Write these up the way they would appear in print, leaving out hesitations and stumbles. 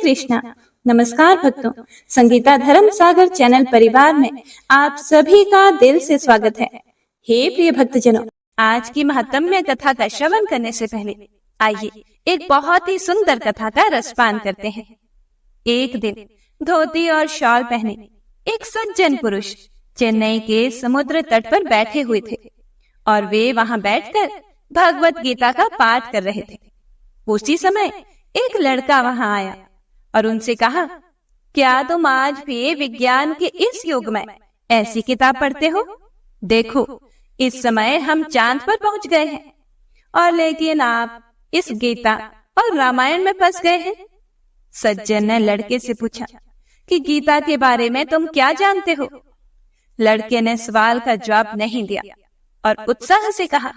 कृष्णा। नमस्कार भक्तों, संगीता धर्म सागर चैनल परिवार में आप सभी का दिल से स्वागत है। हे प्रिय भक्तजनों, आज की महत्वमय कथा का श्रवण करने से पहले आइए एक बहुत ही सुंदर कथा का रसपान करते हैं। एक दिन धोती और शॉल पहने एक सज्जन पुरुष चेन्नई के समुद्र तट पर बैठे हुए थे और वे वहां बैठकर भगवत गीता का पाठ कर रहे थे। उसी समय एक लड़का वहां आया और उनसे कहा, क्या तुम आज भी विज्ञान के इस युग में ऐसी किताब पढ़ते हो? देखो, इस समय हम चांद पर पहुंच गए हैं और लेकिन आप इस गीता और रामायण में फंस गए हैं। सज्जन ने लड़के से पूछा कि गीता के बारे में तुम क्या जानते हो? लड़के ने सवाल का जवाब नहीं दिया और उत्साह से कहा,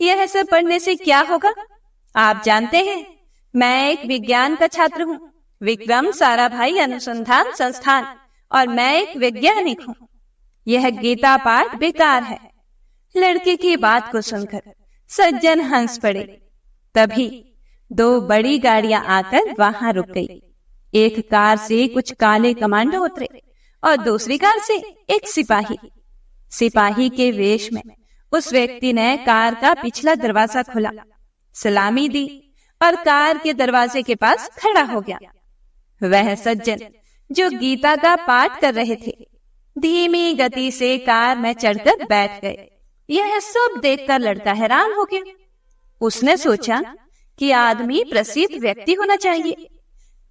यह सब पढ़ने से क्या होगा? आप जानते हैं, मैं एक विज्ञान का छात्र हूँ, विक्रम साराभाई अनुसंधान संस्थान, और मैं एक वैज्ञानिक हूँ। यह गीता पाठ बेकार है। लड़के की बात को सुनकर सज्जन हंस पड़े। तभी दो बड़ी गाड़ियां आकर वहां रुक गई। एक कार से कुछ काले कमांडो उतरे और दूसरी कार से एक सिपाही। सिपाही के वेश में उस व्यक्ति ने कार का पिछला दरवाजा खोला, सलामी दी और कार के दरवाजे के पास खड़ा हो गया। वह सज्जन जो गीता का पाठ कर रहे थे धीमी गति से कार में चढ़कर बैठ गए। यह सब देखकर लड़का हैरान हो गया। उसने सोचा कि आदमी प्रसिद्ध व्यक्ति होना चाहिए,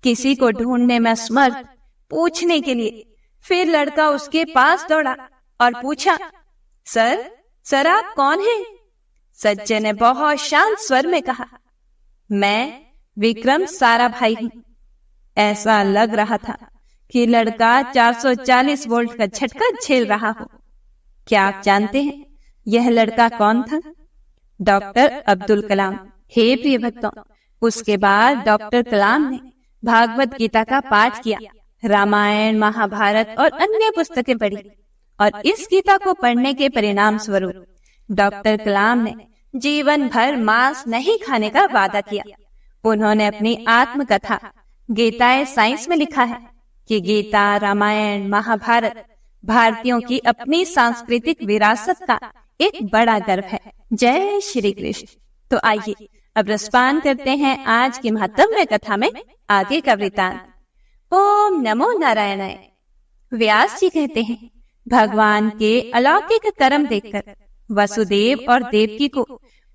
किसी को ढूंढने में समर्थ पूछने के लिए। फिर लड़का उसके पास दौड़ा और पूछा, सर आप कौन हैं? सज्जन ने बहुत शांत स्वर में कहा, मैं विक्रम साराभाई हूँ। ऐसा लग रहा था कि लड़का 440 वोल्ट का झटका झेल रहा हो। क्या आप जानते हैं यह लड़का कौन था? डॉक्टर अब्दुल कलाम। हे प्रिय भक्तों, उसके बाद डॉक्टर कलाम ने भागवत गीता का पाठ किया, रामायण, महाभारत और अन्य पुस्तकें पढ़ी और इस गीता को पढ़ने के परिणाम स्वरूप डॉक्टर कलाम ने जीवन भर मांस नहीं खाने का वादा किया। उन्होंने अपनी आत्मकथा गीताए साइंस में लिखा है कि गीता, रामायण, महाभारत भारतीयों की अपनी सांस्कृतिक विरासत का एक बड़ा गर्व है। जय श्री कृष्ण। तो आइए अब रसपान करते हैं आज की महत्वमय कथा में आगे का वृतांत। ओम नमो नारायणाय। व्यास जी कहते हैं, भगवान के अलौकिक कर्म देखकर वसुदेव और देवकी को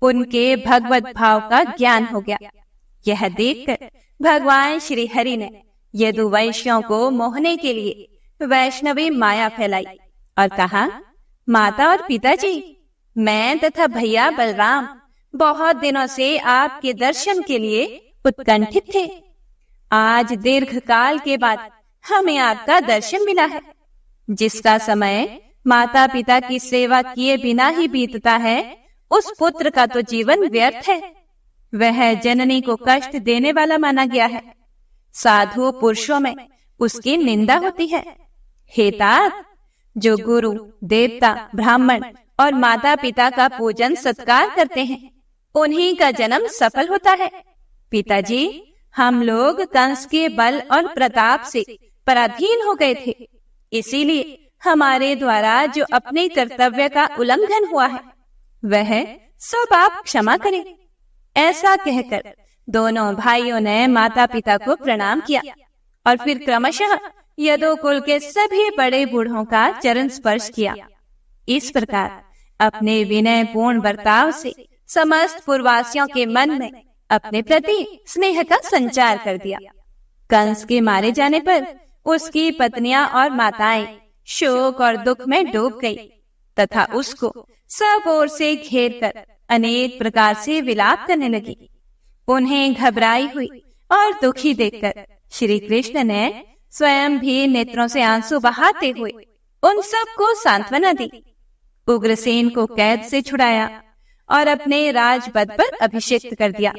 उनके भगवत भाव का ज्ञान हो गया। यह देखकर भगवान श्री हरि ने यदुवंशियों को मोहने के लिए वैष्णवी माया फैलाई और कहा, माता और पिताजी, मैं तथा भैया बलराम बहुत दिनों से आपके दर्शन के लिए उत्कंठित थे। आज दीर्घ काल के बाद हमें आपका दर्शन मिला है। जिसका समय माता पिता की सेवा किए बिना ही बीतता है, उस पुत्र का तो जीवन व्यर्थ है। वह जननी को कष्ट देने वाला माना गया है। साधु पुरुषों में उसकी निंदा होती है। हे तात, जो गुरु, देवता, ब्राह्मण और माता पिता का पूजन सत्कार करते हैं, उन्हीं का जन्म सफल होता है। पिताजी, हम लोग कंस के बल और प्रताप से पराधीन हो गए थे, इसीलिए हमारे द्वारा जो अपने कर्तव्य का उल्लंघन हुआ है वह सब आप क्षमा करें। ऐसा कहकर दोनों भाइयों ने माता पिता को प्रणाम किया और फिर क्रमशः यदुकुल के सभी बड़े बूढ़ों का चरण स्पर्श किया। इस प्रकार अपने विनय पूर्ण बर्ताव से समस्त पूर्ववासियों के मन में अपने प्रति स्नेह का संचार कर दिया। कंस के मारे जाने पर उसकी पत्नियां और माताएं शोक और दुख में डूब गई तथा उसको सब ओर से घेर कर अनेक प्रकार से विलाप करने लगी। उन्हें घबराई हुई और दुखी देखकर श्री कृष्ण ने स्वयं भी नेत्रों से आंसू बहाते हुए उन सबको सांत्वना दी। उग्रसेन को कैद से छुड़ाया और अपने राजपद पर अभिषिक्त कर दिया।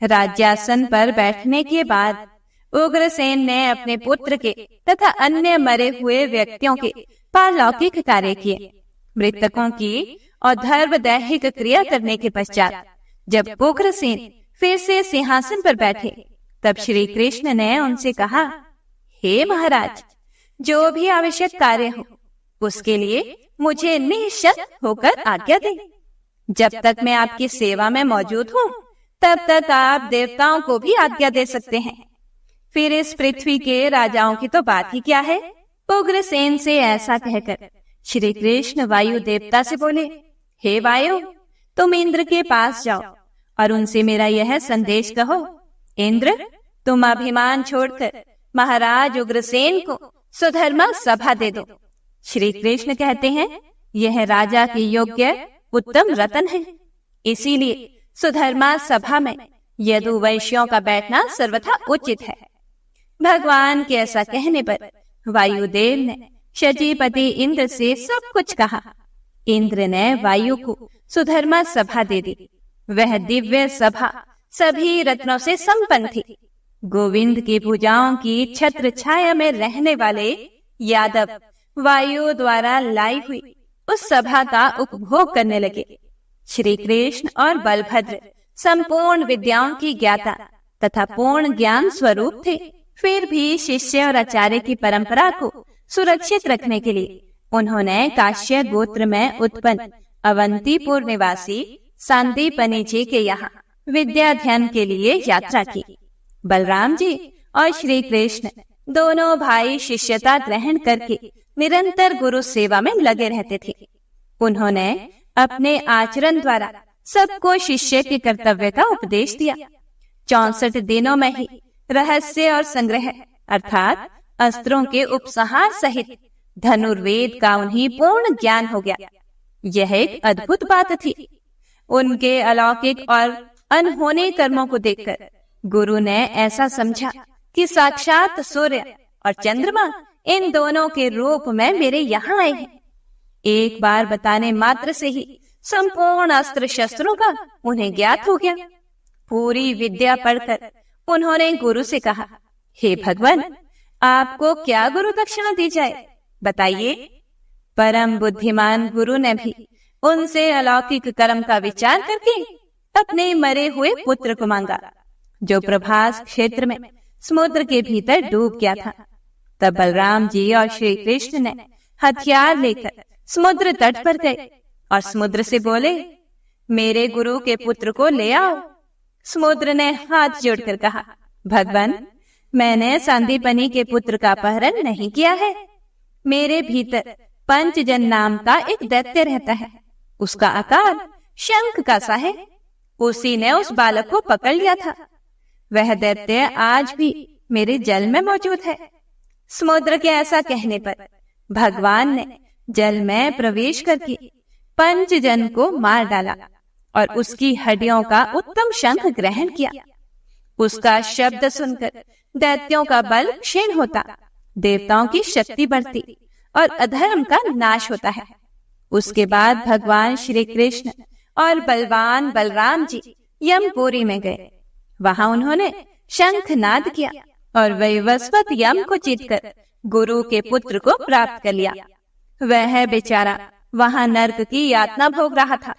राज्यासन पर बैठने के बाद उग्रसेन ने अपने पुत्र के तथा अन्य मरे हुए व्यक्तियों के पारलौकिक कार्य किए। मृतकों की और धर्म दैहिक क्रिया करने के पश्चात जब उग्रसेन फिर से सिंहासन पर बैठे तब श्री कृष्ण ने उनसे कहा, हे महाराज, जो भी आवश्यक कार्य हो उसके लिए मुझे निःशक्त होकर आज्ञा दें। जब तक मैं आपकी सेवा में मौजूद हूँ तब तक आप देवताओं को भी आज्ञा दे सकते हैं। फिर इस पृथ्वी के राजाओं की तो बात ही क्या है। उग्रसेन से ऐसा कहकर श्री कृष्ण वायु देवता से बोले, हे वायु, तुम इंद्र के पास जाओ और उनसे मेरा यह संदेश कहो, इंद्र, तुम अभिमान छोड़कर महाराज उग्रसेन को सुधर्मा सभा दे दो। श्री कृष्ण कहते हैं, यह राजा के योग्य उत्तम रतन है, इसीलिए सुधर्मा सभा में यदुवंशियों का बैठना सर्वथा उचित है। भगवान के ऐसा कहने पर वायुदेव ने शचीपति इंद्र से सब कुछ कहा। इंद्र ने वायु को सुधर्मा सभा दे दी। वह दिव्य सभा सभी रत्नों से संपन्न थी। गोविंद की भुजाओं की छत्र छाया में रहने वाले यादव वायु द्वारा लाई हुई उस सभा का उपभोग करने लगे। श्री कृष्ण और बलभद्र संपूर्ण विद्याओं की ज्ञाता तथा पूर्ण ज्ञान स्वरूप थे। फिर भी शिष्य और आचार्य की परंपरा को सुरक्षित रखने के लिए उन्होंने काश्य गोत्र में उत्पन्न अवंतीपुर निवासी सांदीपनि जी के यहाँ विद्याध्ययन के लिए यात्रा की। बलराम जी और श्री कृष्ण दोनों भाई शिष्यता ग्रहण करके निरंतर गुरु सेवा में लगे रहते थे। उन्होंने अपने आचरण द्वारा सबको शिष्य के कर्तव्य का उपदेश दिया। 64 दिनों में ही रहस्य और संग्रह अर्थात अस्त्रों के उपसंहार सहित धनुर्वेद का उन्हें पूर्ण ज्ञान हो गया। यह एक अद्भुत बात थी। उनके अलौकिक और अनहोने कर्मों को देखकर गुरु ने ऐसा समझा कि साक्षात सूर्य और चंद्रमा इन दोनों के रूप में मेरे यहाँ आए हैं। एक बार बताने मात्र से ही संपूर्ण अस्त्र शस्त्रों का उन्हें ज्ञात हो गया। पूरी विद्या पढ़कर उन्होंने गुरु से कहा, हे भगवान, आपको क्या गुरु दक्षिणा दी जाए, बताइए। परम बुद्धिमान गुरु ने भी उनसे अलौकिक कर्म का विचार करके अपने मरे हुए पुत्र को मांगा, जो प्रभास क्षेत्र में समुद्र के भीतर डूब गया था। तब बलराम जी और श्री कृष्ण ने हथियार लेकर समुद्र तट पर गए और समुद्र से बोले, मेरे गुरु के पुत्र को ले आओ। समुद्र ने हाथ जोड़कर कहा, भगवान, मैंने सांदीपनि के पुत्र का अपहरण नहीं किया है। मेरे भीतर पंचजन नाम का एक दैत्य रहता है। उसका आकार शंख का सा है। उसी ने उस बालक को पकड़ लिया था। वह दैत्य आज भी मेरे जल में मौजूद है। समुद्र के ऐसा कहने पर भगवान ने जल में प्रवेश करके पंचजन को मार डाला और उसकी हड्डियों का उत्तम शंख ग्रहण किया। उसका शब्द सुनकर दैत्यों का बल क्षीण होता, देवताओं की शक्ति बढ़ती और अधर्म का नाश होता है। उसके बाद भगवान श्री कृष्ण और बलवान बलराम जी यमपुरी में गए। वहां उन्होंने शंखनाद किया और वैवस्वत यम को जीतकर गुरु के पुत्र को प्राप्त कर लिया। वह बेचारा वहां नरक की यातना भोग रहा था।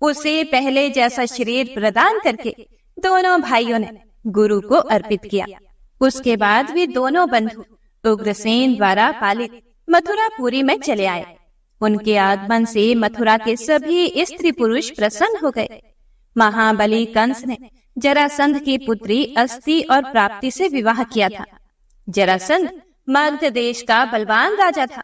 उसे पहले जैसा शरीर प्रदान करके दोनों भाइयों ने गुरु को अर्पित किया। उसके बाद वे दोनों बंधु उग्रसेन द्वारा पालित मथुरापुरी में चले आए। उनके आगमन से मथुरा के सभी स्त्री पुरुष प्रसन्न हो गए। महाबली कंस ने जरासंध की पुत्री अस्ति और प्राप्ति से विवाह किया था। जरासंध मगध देश का बलवान राजा था।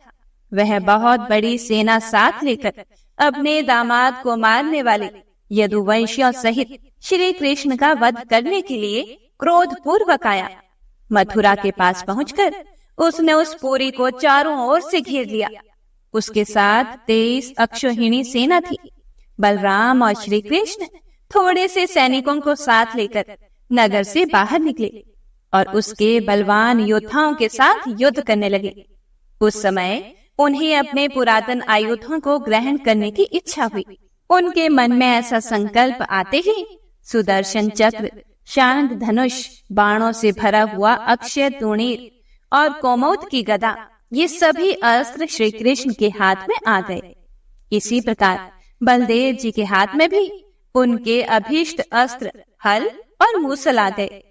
वह बहुत बड़ी सेना साथ लेकर अपने दामाद को मारने वाले यदुवंशियों सहित श्री कृष्ण का वध करने के लिए क्रोध पूर्वक आया। मथुरा के पास पहुंचकर उसने उस पुरी को चारों ओर से घेर लिया। उसके साथ 23 अक्षौहिणी सेना थी। बलराम और श्री कृष्ण थोड़े से सैनिकों को साथ लेकर नगर से बाहर निकले और उसके बलवान योद्धाओं के साथ युद्ध करने लगे। उस समय उन्हें अपने पुरातन आयुधों को ग्रहण करने की इच्छा हुई। उनके मन में ऐसा संकल्प आते ही सुदर्शन चक्र, शांग धनुष, बाणों से भरा हुआ अक्षय तूणीर और कोमोद की गदा, ये सभी अस्त्र श्री कृष्ण के हाथ में आ गए। इसी प्रकार बलदेव जी के हाथ में भी उनके अभीष्ट अस्त्र हल और मूसल आ गए।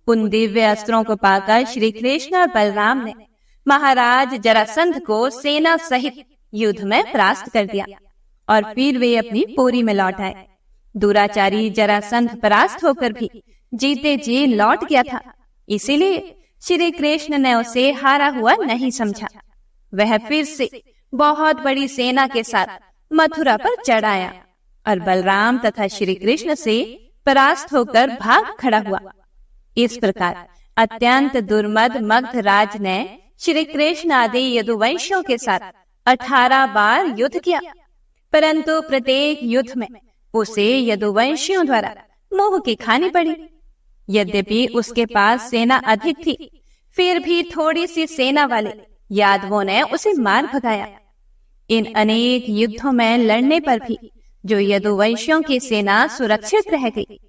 उन दिव्य अस्त्रों को पाकर श्री कृष्ण और बलराम ने महाराज जरासंध को सेना सहित युद्ध में परास्त कर दिया और फिर वे अपनी पुरी में लौट आए। दुराचारी जरासंध परास्त होकर भी जीते जी लौट गया था, इसीलिए श्री कृष्ण ने उसे हारा हुआ नहीं समझा। वह फिर से बहुत बड़ी सेना के साथ मथुरा पर चढ़ आया और बलराम तथा श्री कृष्ण से परास्त होकर भाग खड़ा हुआ। इस प्रकार अत्यंत दुर्मद मगध राज ने श्री कृष्ण आदि यदुवंशियों के साथ 18 बार युद्ध किया, परंतु प्रत्येक युद्ध में उसे यदुवंशियों द्वारा मुंह की खानी पड़ी। यद्यपि उसके पास सेना अधिक थी, फिर भी थोड़ी सी सेना वाले यादवों ने उसे मार भगाया। इन अनेक युद्धों में लड़ने पर भी जो यदुवंशियों की सेना सुरक्षित रह गई।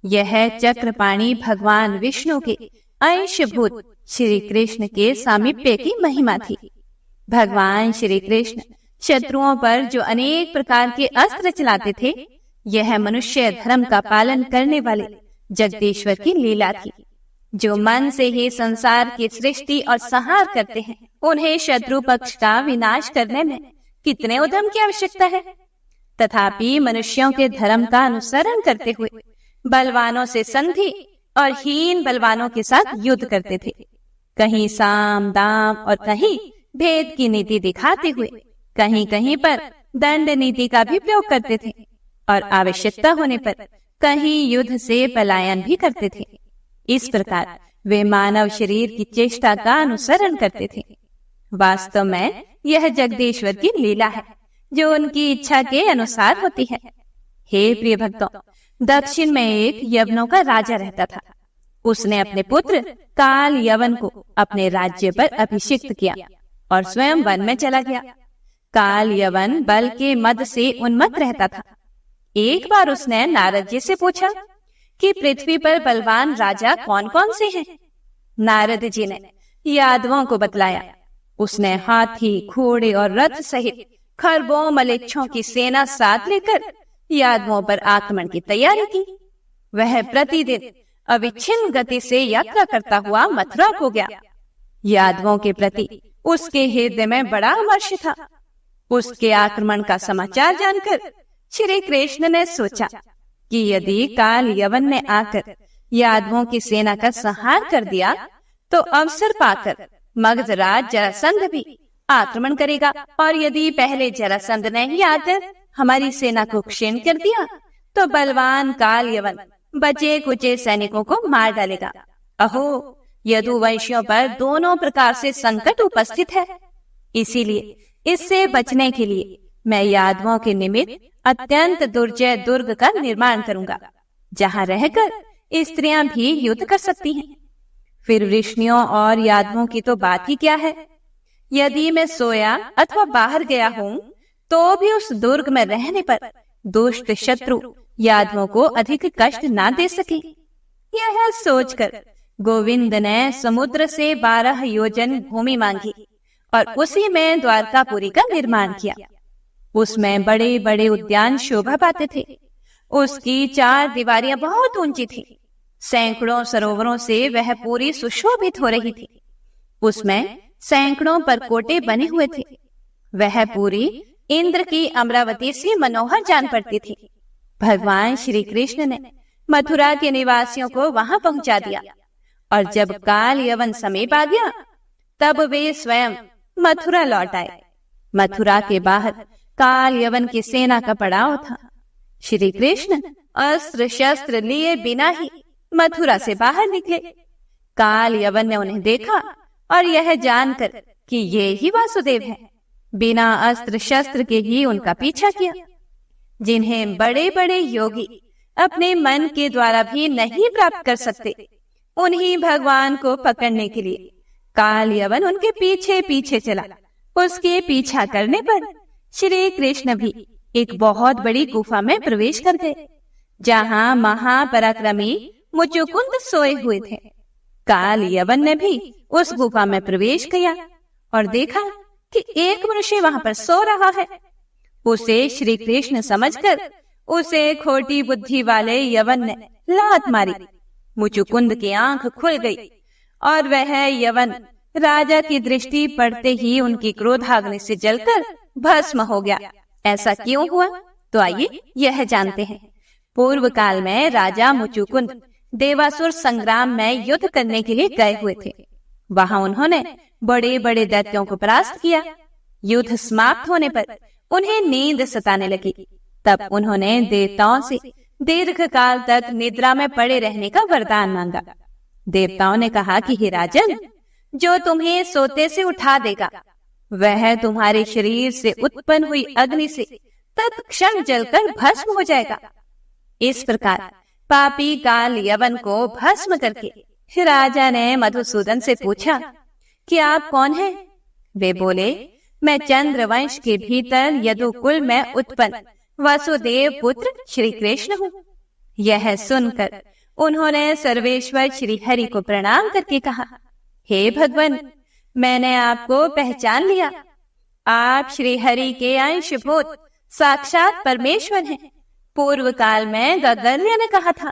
यह चक्रपाणी भगवान विष्णु के अंशभूत श्री कृष्ण के सामीप्य की महिमा थी। भगवान श्री कृष्ण शत्रुओं पर जो अनेक प्रकार के अस्त्र चलाते थे, यह मनुष्य धर्म का पालन करने वाले जगदीश्वर की लीला थी। जो मन से ही संसार की सृष्टि और संहार करते हैं, उन्हें शत्रु पक्ष का विनाश करने में कितने उद्यम की आवश्यकता है। तथापि मनुष्यों के धर्म का अनुसरण करते हुए बलवानों से संधि और हीन बलवानों के साथ युद्ध करते थे। कहीं साम दाम और कहीं भेद की नीति दिखाते हुए कहीं कहीं पर दंड नीति का भी प्रयोग करते थे और आवश्यकता होने पर कहीं युद्ध से पलायन भी करते थे। इस प्रकार वे मानव शरीर की चेष्टा का अनुसरण करते थे। वास्तव में यह जगदीश्वर की लीला है, जो उनकी इच्छा के अनुसार होती है। हे प्रिय भक्तों, दक्षिण में एक यवनों का राजा रहता था। उसने अपने पुत्र काल यवन को अपने राज्य पर अभिषिक्त किया और स्वयं वन में चला गया। काल यवन बल के मद से उन्मत्त रहता था। एक बार उसने नारद जी से पूछा कि पृथ्वी पर बलवान राजा कौन कौन से हैं? नारद जी ने यादवों को बतलाया। उसने हाथी, घोड़े और रथ सहित खरबों मलेच्छों की सेना साथ लेकर यादवों पर आक्रमण की तैयारी की। वह प्रतिदिन अविच्छिन्न गति से यात्रा करता हुआ मथुरा को गया। यादवों के प्रति उसके हृदय में बड़ा हर्ष था। उसके आक्रमण का समाचार जानकर श्री कृष्ण ने सोचा कि यदि काल यवन ने आकर यादवों की सेना का संहार कर दिया, तो अवसर पाकर मगधराज जरासंध भी आक्रमण करेगा, और यदि पहले जरासंध ने ही आकर हमारी सेना को क्षीण कर दिया, तो बलवान काल यवन बचे कुचे सैनिकों को मार डालेगा। अहो, यदुवंशियों पर दोनों प्रकार से संकट उपस्थित है। इसीलिए इससे बचने के लिए मैं यादवों के निमित्त अत्यंत दुर्जय दुर्ग का निर्माण करूंगा, जहां रहकर स्त्रियां भी युद्ध कर सकती हैं। फिर वृष्णियों और यादवों की तो बात ही क्या है। यदि मैं सोया अथवा बाहर गया हूँ, तो भी उस दुर्ग में रहने पर दुष्ट शत्रु यादवों को अधिक कष्ट ना दे सके। यह सोचकर गोविंद ने समुद्र से 12 योजन भूमि मांगी और उसी में द्वारकापुरी का निर्माण किया। उसमें बड़े बड़े उद्यान शोभा पाते थे। उसकी 4 दीवारियां बहुत ऊंची थी। सैकड़ों सरोवरों से वह पूरी सुशोभित हो रही थी। उसमें सैकड़ों परकोटे बने हुए थे। वह पूरी इंद्र की अमरावती से मनोहर जान पड़ती थी। भगवान श्री कृष्ण ने मथुरा के निवासियों को वहां पहुंचा दिया, और जब काल यवन समीप आ गया, तब वे स्वयं मथुरा लौट आए। मथुरा के बाहर काल यवन की सेना का पड़ाव था। श्री कृष्ण अस्त्र शस्त्र लिए बिना ही मथुरा से बाहर निकले। काल यवन ने उन्हें देखा और यह जानकर कि ये ही वासुदेव हैं, बिना अस्त्र शस्त्र के ही उनका पीछा किया। जिन्हें बड़े बड़े योगी अपने मन के द्वारा भी नहीं प्राप्त कर सकते, उन्हीं भगवान को पकड़ने के लिए काल यवन उनके पीछे पीछे चला। उसके पीछा करने पर श्री कृष्ण भी एक बहुत बड़ी गुफा में प्रवेश कर गए, जहां महापराक्रमी मुचुकुंद सोए हुए थे। काल यवन ने भी उस गुफा में प्रवेश किया और देखा कि एक मनुष्य वहां पर सो रहा है। उसे श्री कृष्ण समझकर उसे खोटी बुद्धि वाले यवन ने लात मारी। मुचुकुंद की आंख खुल गई और वह यवन राजा की दृष्टि पड़ते ही उनकी क्रोधाग्नि से जलकर भस्म हो गया। ऐसा क्यों हुआ? तो आइए यह जानते हैं। पूर्व काल में राजा मुचुकुंद देवासुर संग्राम में युद्ध करने के लिए गए हुए थे। वहां उन्होंने बड़े बड़े दैत्यों को परास्त किया। युद्ध समाप्त होने पर उन्हें नींद सताने लगी। तब उन्होंने देवताओं से दीर्घ काल तक निद्रा में पड़े रहने का वरदान मांगा। देवताओं ने कहा कि हे राजन, जो तुम्हें सोते से उठा देगा वह तुम्हारे शरीर से उत्पन्न हुई अग्नि से तत्क्षण जलकर भस्म हो जाएगा। इस प्रकार पापी काल यवन को भस्म करके राजा ने मधुसूदन से पूछा कि आप कौन हैं? वे बोले, मैं चंद्रवंश के भीतर यदुकुल में उत्पन्न वसुदेव पुत्र श्री कृष्ण हूँ। यह सुनकर उन्होंने सर्वेश्वर श्री हरि को प्रणाम करके कहा, हे भगवान, मैंने आपको पहचान लिया। आप श्री हरि के अंशभूत साक्षात परमेश्वर हैं। पूर्व काल में गगर्य ने कहा था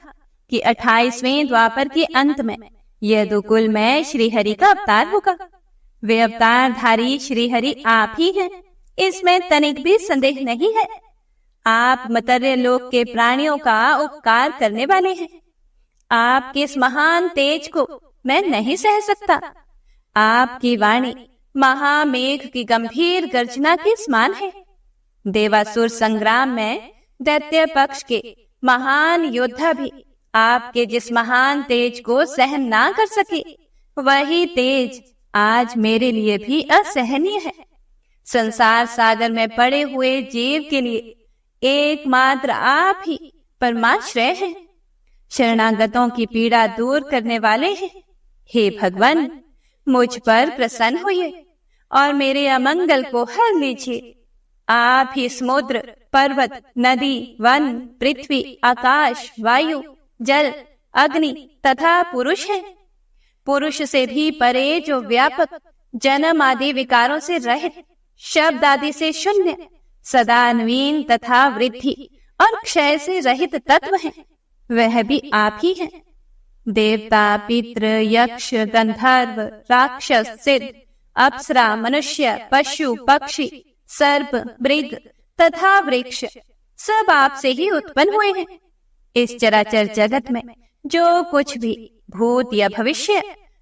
कि 28वें द्वापर के अंत में यदुकुल में श्री हरि का अवतार होगा। वे अवतारधारी श्री हरि आप ही हैं, इसमें तनिक भी संदेह नहीं है। आप मर्त्य लोक के प्राणियों का उपकार करने वाले हैं। आपके इस महान तेज को मैं नहीं सह सकता। आपकी वाणी महामेघ की गंभीर गर्जना के समान है। देवासुर संग्राम में दैत्य पक्ष के महान योद्धा भी आपके जिस महान तेज को सहन ना कर सके, वही तेज आज मेरे लिए भी असहनीय है। संसार सागर में पड़े हुए जीव के लिए एकमात्र आप ही परमाश्रय हैं। शरणागतों की पीड़ा दूर करने वाले हैं। हे भगवान, मुझ पर प्रसन्न होइए और मेरे अमंगल को हर लीजिए। आप ही समुद्र, पर्वत, नदी, वन, पृथ्वी, आकाश, वायु, जल, अग्नि तथा पुरुष है। पुरुष से भी परे जो व्यापक, जन्म आदि विकारों से रहित, शब्द आदि से शून्य, सदा नवीन तथा वृद्धि और क्षय से रहित तत्व है, वह भी आप ही हैं। देवता, पितृ, यक्ष, गंधर्व, राक्षस, सिद्ध, अप्सरा, मनुष्य, पशु, पक्षी, सर्प, मृग तथा वृक्ष सब आपसे ही उत्पन्न हुए हैं। इस चराचर जगत में जो कुछ भी भूत या भविष्य,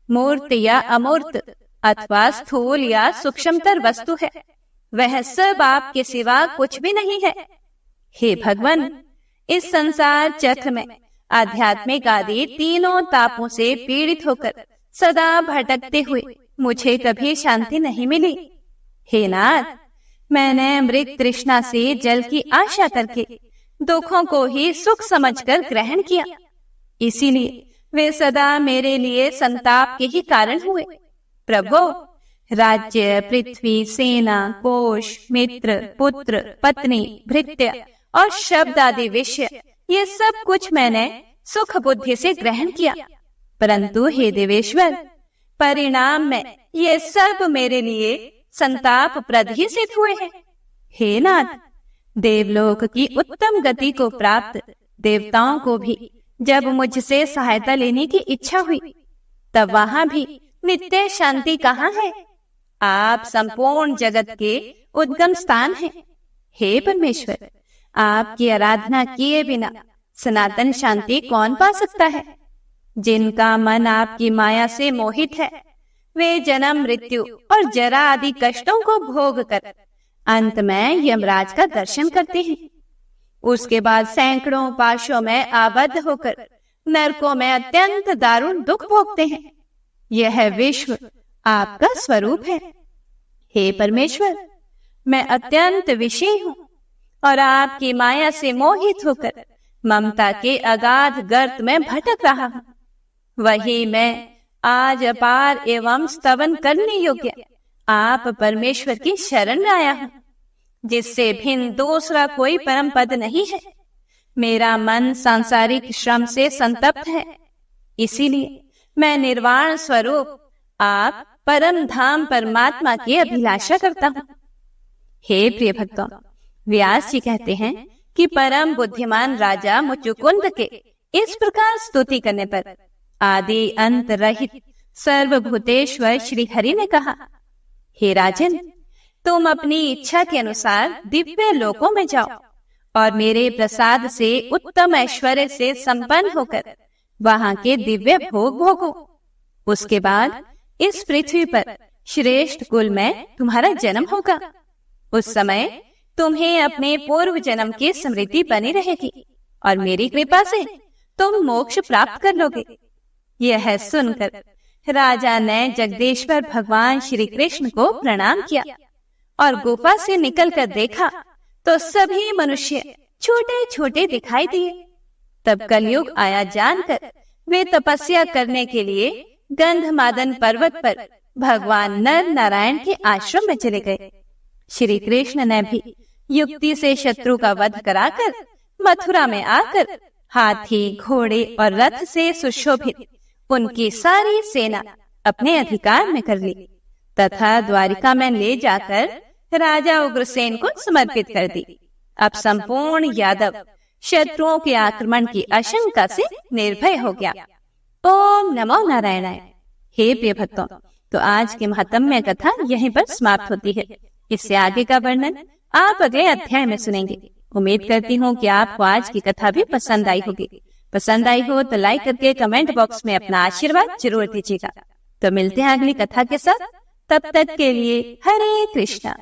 मूर्त या अमूर्त अथवा स्थूल या सूक्ष्मतर वस्तु है, वह सब आपके सिवा कुछ भी नहीं है। हे भगवान, इस संसार चक्र में आध्यात्मिक आदि तीनों तापों से पीड़ित होकर सदा भटकते हुए मुझे कभी शांति नहीं मिली। हे नाथ, मैंने अमृत तृष्णा से जल की आशा करके दुखों को ही सुख समझकर ग्रहण किया, इसीलिए वे सदा मेरे लिए संताप के ही कारण हुए। प्रभु, राज्य, पृथ्वी, सेना, कोश, मित्र, पुत्र, पत्नी, भृत्य और शब्द आदि विषय, ये सब कुछ मैंने सुख बुद्धि से ग्रहण किया, परंतु हे देवेश्वर, परिणाम में ये सब मेरे लिए संताप प्रद ही सिद्ध हुए हैं। हे नाथ, देवलोक की उत्तम गति को प्राप्त देवताओं को भी जब मुझसे सहायता लेने की इच्छा हुई, तब वहां भी नित्य शांति कहाँ है? आप संपूर्ण जगत के उद्गम स्थान हैं। हे परमेश्वर, आपकी आराधना किए बिना सनातन शांति कौन पा सकता है? जिनका मन आपकी माया से मोहित है, वे जन्म, मृत्यु और जरा आदि कष्टों को भोग कर अंत में यमराज का दर्शन करते हैं। उसके बाद सैकड़ों पाशों में आबद्ध होकर नरकों में अत्यंत दारुण दुख भोगते हैं। यह विश्व आपका स्वरूप है। हे परमेश्वर, मैं अत्यंत विषयी हूँ और आपकी माया से मोहित होकर ममता के अगाध गर्त में भटक रहा हूँ। वही मैं आज अपार एवं स्तवन करने योग्य आप परमेश्वर की शरण में आया हूँ, जिससे भिन्न दूसरा कोई परम पद नहीं है। मेरा मन सांसारिक श्रम से संतप्त है, इसीलिए मैं निर्वाण स्वरूप आप परम धाम परमात्मा की अभिलाषा करता हूँ। हे प्रिय भक्तों, व्यास जी कहते हैं कि परम बुद्धिमान राजा मुचुकुंद के इस प्रकार स्तुति करने पर आदि अंत रहित सर्वभूतेश्वर श्री हरि ने कहा, हे राजन, तुम अपनी इच्छा के अनुसार दिव्य लोकों में जाओ और मेरे प्रसाद से उत्तम ऐश्वर्य से संपन्न होकर वहां के दिव्य भोग भोगो। उसके बाद इस पृथ्वी पर श्रेष्ठ कुल में तुम्हारा जन्म होगा। उस समय तुम्हें अपने पूर्व जन्म की स्मृति बनी रहेगी और मेरी कृपा से तुम मोक्ष प्राप्त कर लोगे। यह सुनकर राजा ने जगदीश्वर भगवान श्री कृष्ण को प्रणाम किया और गुफा से निकलकर देखा तो सभी मनुष्य छोटे छोटे दिखाई दिए। तब कलयुग आया जानकर वे तपस्या करने के लिए गंधमादन पर्वत पर भगवान नर नारायण के आश्रम में चले गए। श्री कृष्ण ने भी युक्ति से शत्रु का वध कराकर मथुरा में आकर हाथी, घोड़े और रथ से सुशोभित उनकी सारी सेना अपने अधिकार में कर ली तथा द्वारिका में ले जाकर राजा उग्रसेन को समर्पित कर दी। अब संपूर्ण यादव शत्रुओं के आक्रमण की आशंका से निर्भय हो गया। ओम नमो नारायणाय। हे प्रिय भक्तों, तो आज की महात्म्य कथा यहीं पर समाप्त होती है। इससे आगे का वर्णन आप अगले अध्याय में सुनेंगे। उम्मीद करती हूँ कि आपको आज की कथा भी पसंद आई होगी। पसंद आई हो तो लाइक करके कमेंट बॉक्स में अपना आशीर्वाद जरूर दीजिएगा। तो मिलते हैं अगली कथा के साथ। तब तक के लिए हरे कृष्णा।